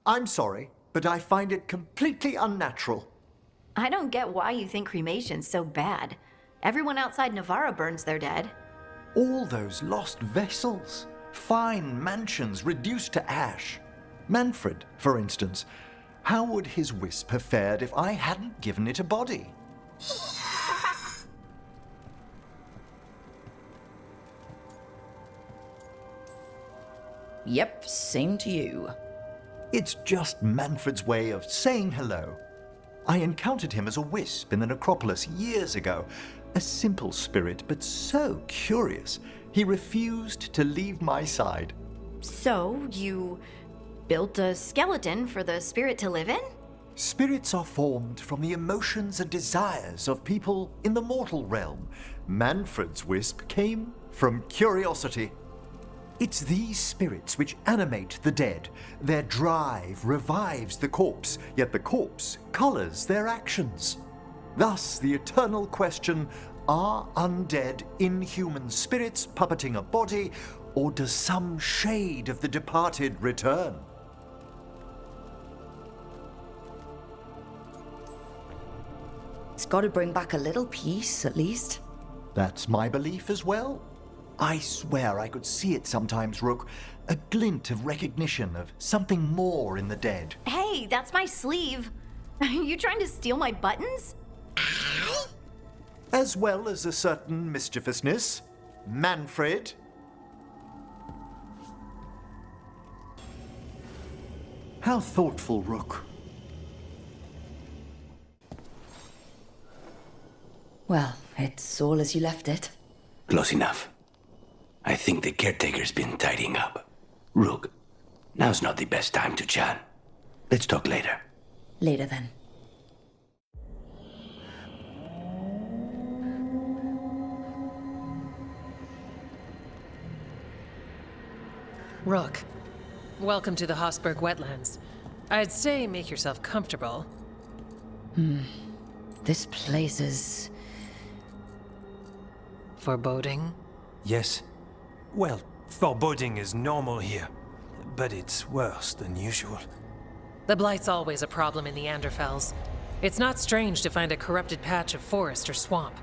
I'm sorry, but I find it completely unnatural. I don't get why you think cremation's so bad. Everyone outside Navarra burns their dead. All those lost vessels, fine mansions reduced to ash. Manfred, for instance, how would his wisp have fared if I hadn't given it a body? Yep, same to you. It's just Manfred's way of saying hello. I encountered him as a wisp in the necropolis years ago. A simple spirit, but so curious. He refused to leave my side. So, you built a skeleton for the spirit to live in? Spirits are formed from the emotions and desires of people in the mortal realm. Manfred's wisp came from curiosity. It's these spirits which animate the dead. Their drive revives the corpse, yet the corpse colors their actions. Thus, the eternal question, are undead inhuman spirits puppeting a body, or does some shade of the departed return? It's got to bring back a little peace, at least. That's my belief as well. I swear I could see it sometimes, Rook. A glint of recognition of something more in the dead. Hey, that's my sleeve. Are you trying to steal my buttons? As well as a certain mischievousness. Manfred. How thoughtful, Rook. Well, it's all as you left it. Close enough. I think the caretaker's been tidying up. Rook, now's not the best time to chat. Let's talk later. Later then. Rook, welcome to the Hosberg wetlands. I'd say make yourself comfortable. This place is... Foreboding? Yes. Well, foreboding is normal here, but it's worse than usual. The Blight's always a problem in the Anderfels. It's not strange to find a corrupted patch of forest or swamp.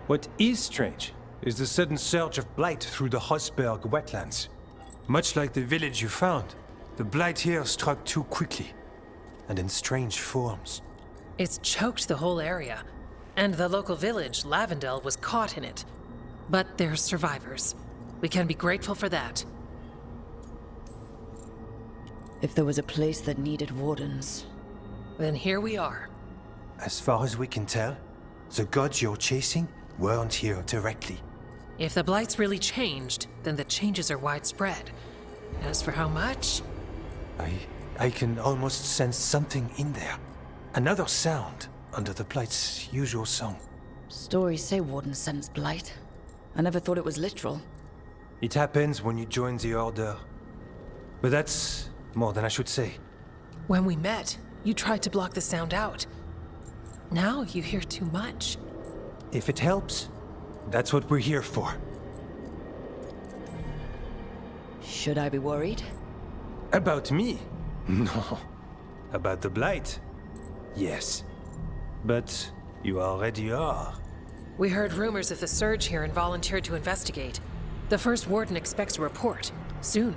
What is strange is the sudden surge of blight through the Hosberg wetlands. Much like the village you found, the blight here struck too quickly, and in strange forms. It's choked the whole area, and the local village, Lavendel, was caught in it. But they're survivors. We can be grateful for that. If there was a place that needed wardens. Then here we are. As far as we can tell, the gods you're chasing weren't here directly. If the Blight's really changed, then the changes are widespread. As for how much? I can almost sense something in there. Another sound under the blight's usual song. Stories say wardens sense blight. I never thought it was literal. It happens when you join the Order. But that's more than I should say. When we met, you tried to block the sound out. Now you hear too much. If it helps, that's what we're here for. Should I be worried? About me? No. About the Blight? Yes. But you already are. We heard rumors of the surge here and volunteered to investigate. The first warden expects a report. Soon.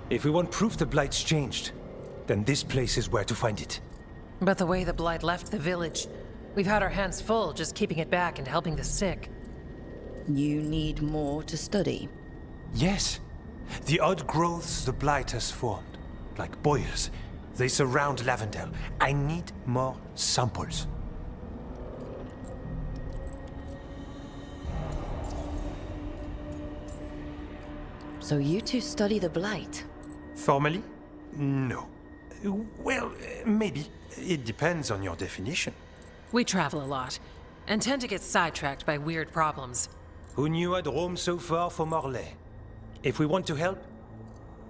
If we want proof the Blight's changed, then this place is where to find it. But the way the Blight left the village, we've had our hands full just keeping it back and helping the sick. You need more to study. Yes. The odd growths the Blight has formed, like boils, they surround Lavendel. I need more samples. So you two study the blight? Formally? No. Well, maybe. It depends on your definition. We travel a lot, and tend to get sidetracked by weird problems. Who knew I'd roam so far for Morlaix? If we want to help,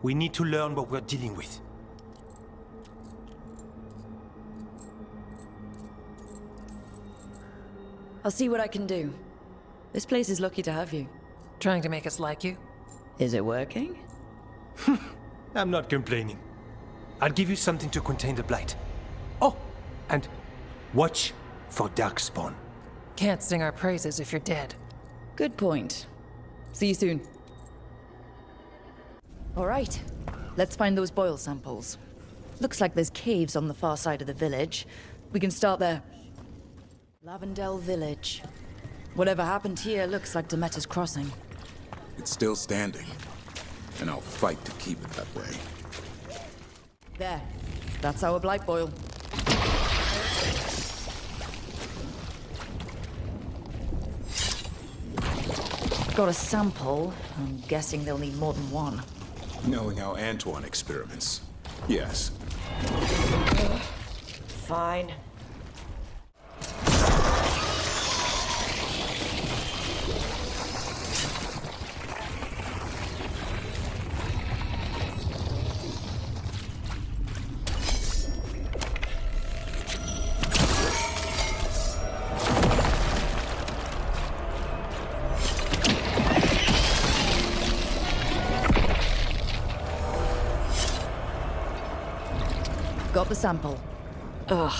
we need to learn what we're dealing with. I'll see what I can do. This place is lucky to have you. Trying to make us like you? Is it working? I'm not complaining. I'll give you something to contain the blight. Oh, and watch for darkspawn. Can't sing our praises if you're dead. Good point. See you soon. All right, let's find those boil samples. Looks like there's caves on the far side of the village. We can start there. Lavendel Village. Whatever happened here looks like Demeter's Crossing. It's still standing, and I'll fight to keep it that way. There. That's our blight boil. Got a sample. I'm guessing they'll need more than one. Knowing how Antoine experiments, yes. Fine. Got the sample. Ugh.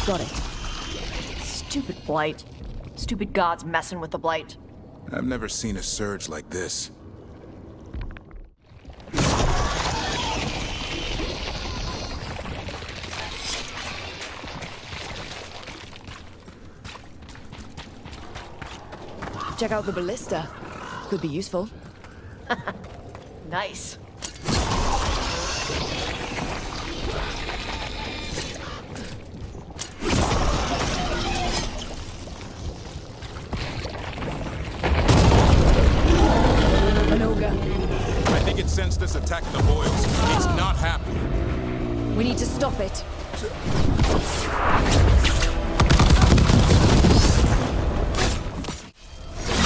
Got it. Stupid blight. Stupid gods messing with the blight. I've never seen a surge like this. Check out the ballista. Could be useful. Nice. An ogre. I think it sensed us attacking the boils. It's not happy. We need to stop it.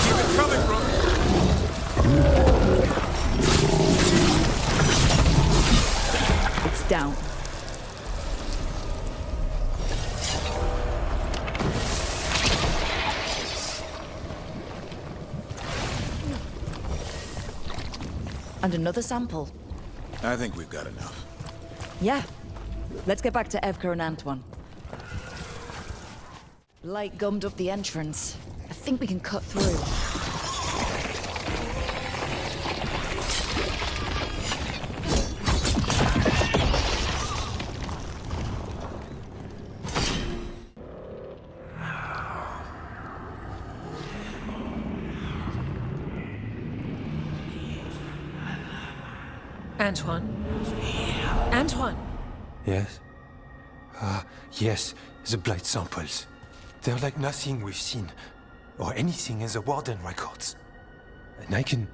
Keep it coming, Rook. It's down. And another sample. I think we've got enough. Yeah. Let's get back to Evka and Antoine. Light gummed up the entrance. I think we can cut through. Antoine? Antoine! Yes? Yes, the blight samples. They're like nothing we've seen, or anything in the Warden records. And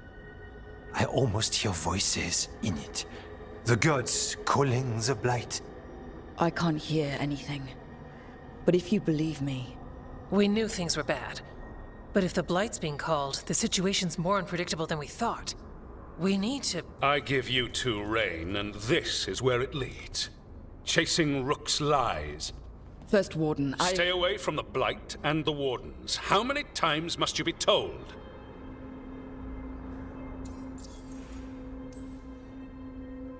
I almost hear voices in it. The gods calling the blight. I can't hear anything. But if you believe me, We knew things were bad. But if the Blight's being called, the situation's more unpredictable than we thought. We need to... I give you two reign, and this is where it leads. Chasing Rook's lies. First Warden, Stay away from the Blight and the Wardens. How many times must you be told?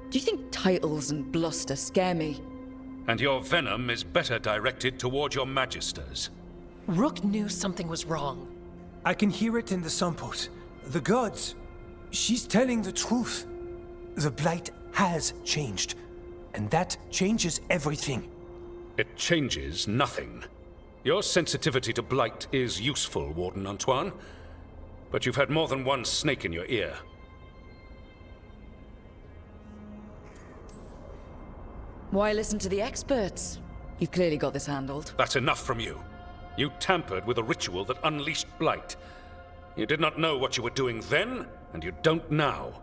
Do you think titles and bluster scare me? And your venom is better directed toward your magisters. Rook knew something was wrong. I can hear it in the samples. The gods. She's telling the truth. The blight has changed. And that changes everything. It changes nothing. Your sensitivity to blight is useful, Warden Antoine. But you've had more than one snake in your ear. Why listen to the experts? You've clearly got this handled. That's enough from you. You tampered with a ritual that unleashed blight. You did not know what you were doing then, and you don't now.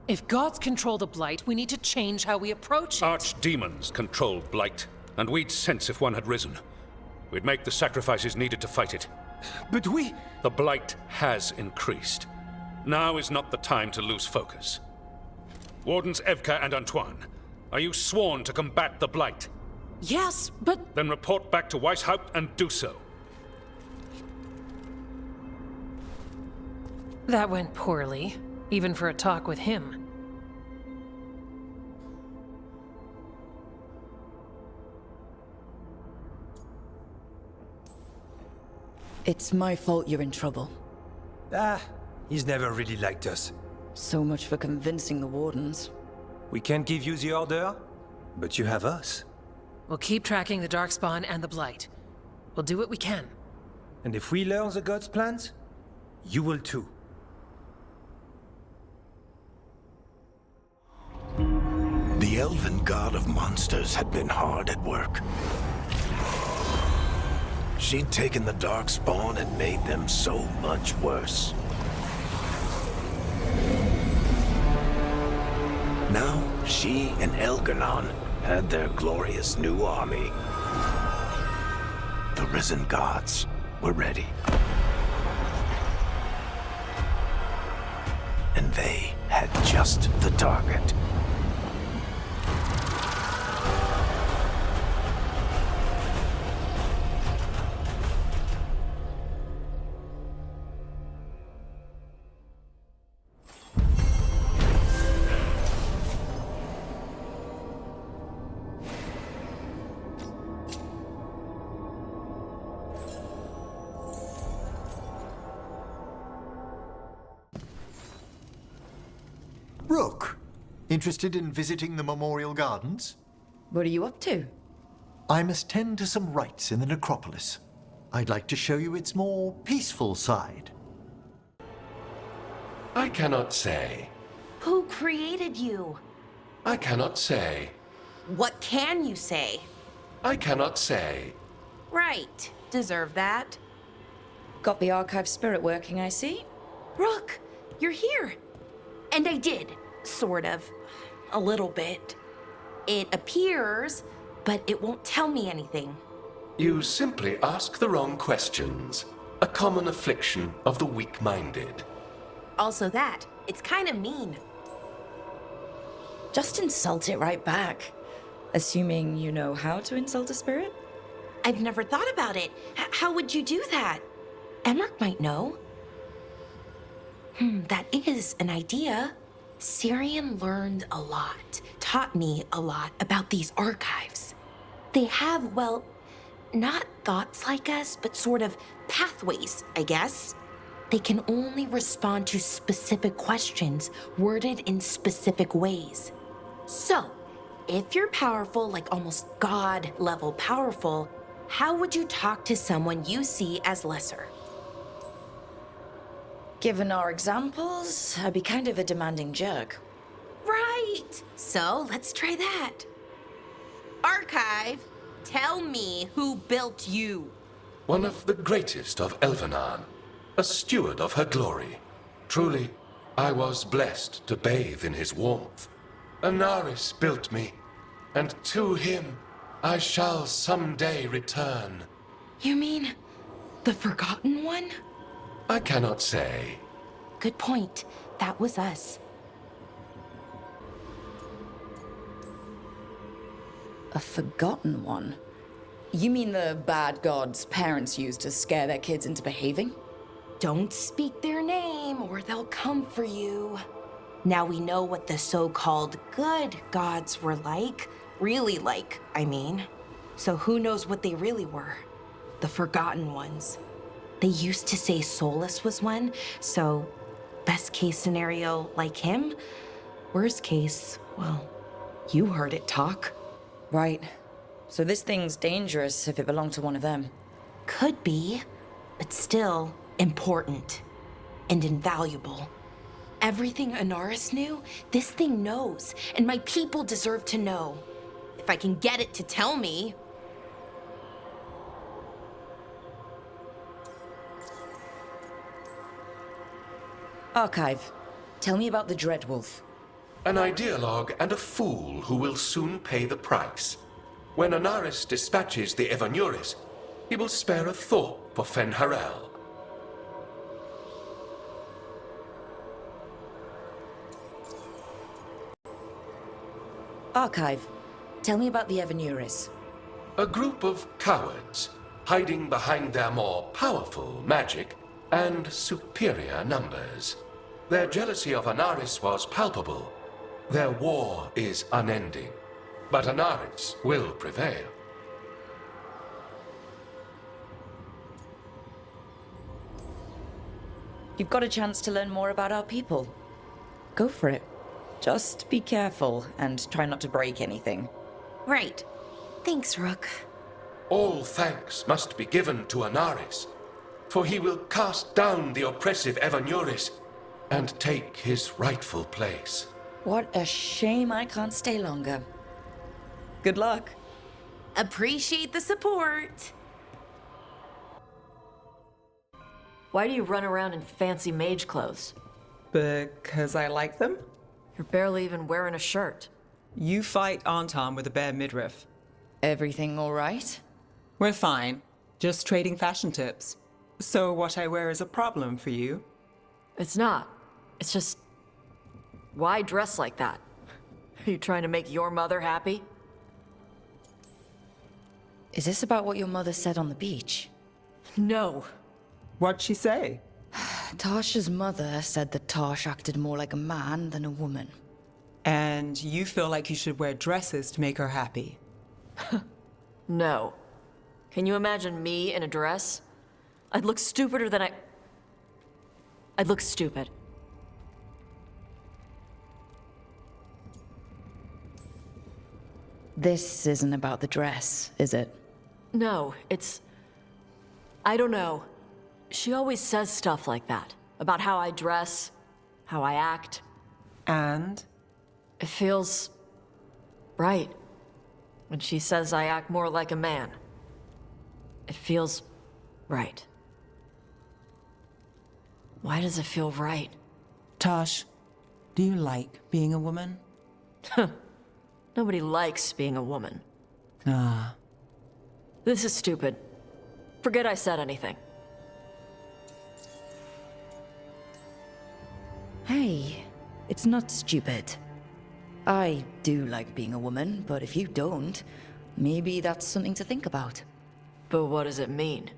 If gods control the Blight, we need to change how we approach it. Archdemons control blight, and we'd sense if one had risen. We'd make the sacrifices needed to fight it. But we... The blight has increased. Now is not the time to lose focus. Wardens Evka and Antoine, are you sworn to combat the blight? Yes, but... Then report back to Weishaupt and do so. That went poorly, even for a talk with him. It's my fault you're in trouble. He's never really liked us. So much for convincing the Wardens. We can't give you the order, but you have us. We'll keep tracking the Darkspawn and the Blight. We'll do what we can. And if we learn the God's plans, you will too. The elven god of monsters had been hard at work. She'd taken the Darkspawn and made them so much worse. Now, she and Elganon had their glorious new army. The risen gods were ready. And they had just the target. Rook, interested in visiting the Memorial Gardens? What are you up to? I must tend to some rites in the necropolis. I'd like to show you its more peaceful side. I cannot say. Who created you? I cannot say. What can you say? I cannot say. Right. Deserve that. Got the archive spirit working, I see. Rook, you're here. And I did. Sort of. A little bit. It appears, but it won't tell me anything. You simply ask the wrong questions. A common affliction of the weak-minded. Also that. It's kind of mean. Just insult it right back. Assuming you know how to insult a spirit? I've never thought about it. How would you do that? Emmerich might know. That is an idea. Syrian learned a lot, taught me a lot about these archives. They have, well, not thoughts like us, but sort of pathways, I guess. They can only respond to specific questions worded in specific ways. So, if you're powerful, like almost God-level powerful, how would you talk to someone you see as lesser? Given our examples, I'd be kind of a demanding jerk. Right! So, let's try that. Archive, tell me who built you. One of the greatest of Elvenan. A steward of her glory. Truly, I was blessed to bathe in his warmth. Anaris built me, and to him I shall someday return. You mean the Forgotten One? I cannot say. Good point. That was us. A forgotten one? You mean the bad gods parents used to scare their kids into behaving? Don't speak their name or they'll come for you. Now we know what the so-called good gods were like. Really like, I mean. So who knows what they really were? The Forgotten Ones. They used to say Solus was one, so best case scenario, like him. Worst case, well, you heard it talk. Right. So this thing's dangerous if it belonged to one of them. Could be, but still important and invaluable. Everything Anaris knew, this thing knows, and my people deserve to know. If I can get it to tell me. Archive, tell me about the Dreadwolf. An ideologue and a fool who will soon pay the price. When Anaris dispatches the Evanuris, he will spare a thought for Fenharel. Archive. Tell me about the Evanuris. A group of cowards hiding behind their more powerful magic and superior numbers. Their jealousy of Anaris was palpable. Their war is unending, but Anaris will prevail. You've got a chance to learn more about our people. Go for it. Just be careful and try not to break anything. Right. Thanks, Rook. All thanks must be given to Anaris, for he will cast down the oppressive Evanuris and take his rightful place. What a shame I can't stay longer. Good luck. Appreciate the support. Why do you run around in fancy mage clothes? Because I like them? You're barely even wearing a shirt. You fight Anton with a bare midriff. Everything all right? We're fine. Just trading fashion tips. So what I wear is a problem for you? It's not. It's just... Why dress like that? Are you trying to make your mother happy? Is this about what your mother said on the beach? No. What'd she say? Tasha's mother said that Tash acted more like a man than a woman. And you feel like you should wear dresses to make her happy? No. Can you imagine me in a dress? I'd look stupider than I'd look stupid. This isn't about the dress, is it? No, it's... I don't know. She always says stuff like that. About how I dress, how I act. And? It feels... right. When she says I act more like a man. It feels... right. Why does it feel right? Tosh, do you like being a woman? Nobody likes being a woman. Ah. This is stupid. Forget I said anything. Hey, it's not stupid. I do like being a woman, but if you don't, maybe that's something to think about. But what does it mean?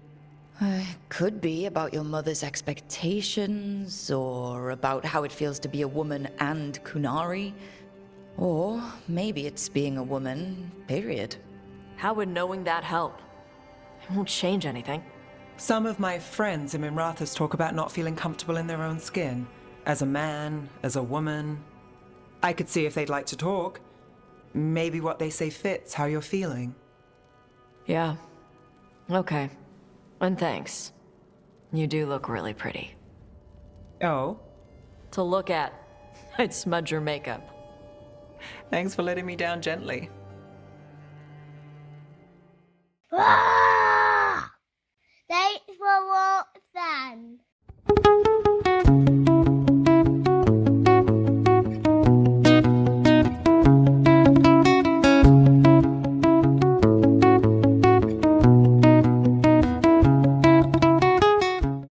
Could be about your mother's expectations, or about how it feels to be a woman and Kunari. Or maybe it's being a woman, period. How would knowing that help? It won't change anything. Some of my friends in Minrathous talk about not feeling comfortable in their own skin. As a man, as a woman. I could see if they'd like to talk. Maybe what they say fits how you're feeling. Yeah. Okay. And thanks. You do look really pretty. Oh? To look at, I'd smudge your makeup. Thanks for letting me down gently. Thanks for watching.